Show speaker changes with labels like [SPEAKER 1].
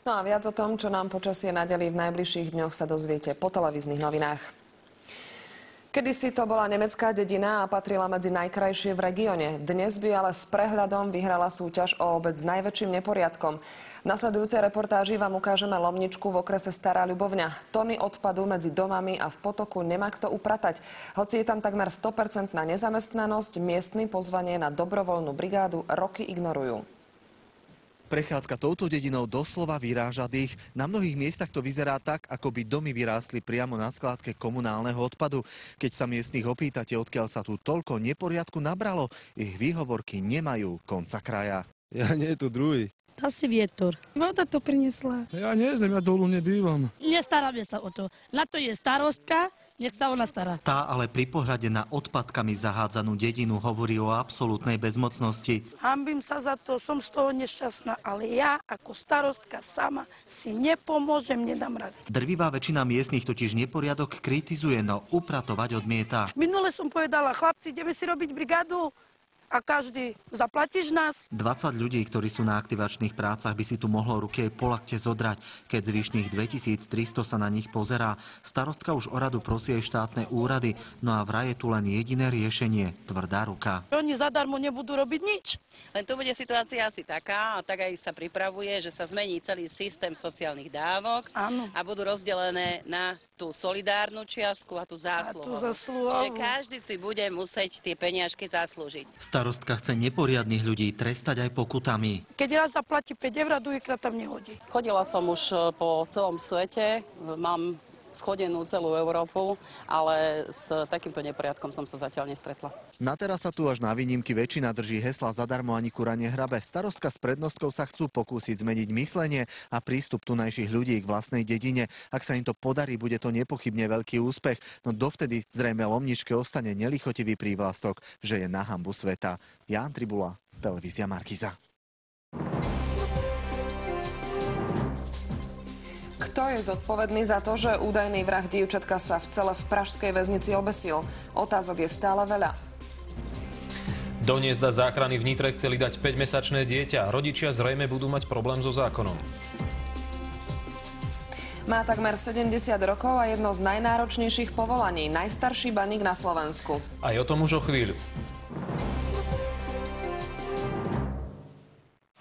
[SPEAKER 1] No a viac o tom, čo nám počasie nadelí v najbližších dňoch, sa dozviete po televíznych novinách. Kedysi to bola nemecká dedina a patrila medzi najkrajšie v regióne. Dnes by ale s prehľadom vyhrala súťaž o obec s najväčším neporiadkom. V nasledujúcej reportáži vám ukážeme Lomničku v okrese Stará Ľubovňa. Tony odpadu medzi domami a v potoku nemá kto upratať. Hoci je tam takmer 100% nezamestnanosť, miestni pozvanie na dobrovoľnú brigádu roky ignorujú.
[SPEAKER 2] Prechádzka touto dedinou doslova vyráža dých. Na mnohých miestach to vyzerá tak, ako by domy vyrástli priamo na skládke komunálneho odpadu. Keď sa miestnych opýtate, odkiaľ sa tu toľko neporiadku nabralo, ich výhovorky nemajú konca kraja.
[SPEAKER 3] Ja nie, to druhý.
[SPEAKER 4] Asi vietor.
[SPEAKER 5] Voda to priniesla.
[SPEAKER 3] Ja neznám, ja dolu nebývam.
[SPEAKER 4] Nestaráme sa o to. Na to je starostka, nech sa ona stará.
[SPEAKER 2] Tá ale pri pohľade na odpadkami zahádzanú dedinu hovorí o absolútnej bezmocnosti.
[SPEAKER 5] Hanbím sa za to, som z toho nešťastná, ale ja ako starostka sama si nepomôžem, nedám rady.
[SPEAKER 2] Drvivá väčšina miestnych totiž neporiadok kritizuje, no upratovať odmieta.
[SPEAKER 5] Minule som povedala, chlapci, ideme si robiť brigádu a každý, zaplatíš nás?
[SPEAKER 2] 20 ľudí, ktorí sú na aktivačných prácach, by si tu mohlo ruky aj po lakte zodrať, keď zvyšných 2300 sa na nich pozerá. Starostka už o radu prosí aj štátne úrady, no a vraj je tu len jediné riešenie – tvrdá ruka.
[SPEAKER 5] Oni zadarmo nebudú robiť nič.
[SPEAKER 6] Len tu bude situácia asi taká, a tak aj sa pripravuje, že sa zmení celý systém sociálnych dávok.
[SPEAKER 5] Áno.
[SPEAKER 6] A budú rozdelené na tú solidárnu čiastku a tú zásluhovú. Že každý si bude musieť tie peniažky zaslúžiť.
[SPEAKER 2] Starostka chce neporiadnych ľudí trestať aj pokutami.
[SPEAKER 5] Keď raz zaplatí 5 eur, druhýkrát tam nehodí.
[SPEAKER 6] Chodila som už po celom svete, mám schodenú celú Európu, ale s takýmto neporiadkom som sa zatiaľ nestretla.
[SPEAKER 2] Na teraz sa tu až na výnimky väčšina drží hesla zadarmo ani kura nehrabe. Starostka s prednostkou sa chcú pokúsiť zmeniť myslenie a prístup tunajších ľudí k vlastnej dedine. Ak sa im to podarí, bude to nepochybne veľký úspech, no dovtedy zrejme Lomničke ostane nelichotivý prívlastok, že je na hanbu sveta. Ján Tribula, televízia Markíza.
[SPEAKER 1] Kto je zodpovedný za to, že údajný vrah dievčatka sa v cele v pražskej väznici obesil? Otázok je stále veľa.
[SPEAKER 7] Do Hniezda záchrany v Nitre chceli dať 5-mesačné dieťa. Rodičia zrejme budú mať problém so zákonom.
[SPEAKER 1] Má takmer 70 rokov a jedno z najnáročnejších povolaní. Najstarší baník na Slovensku.
[SPEAKER 7] Aj o tom už o chvíľu.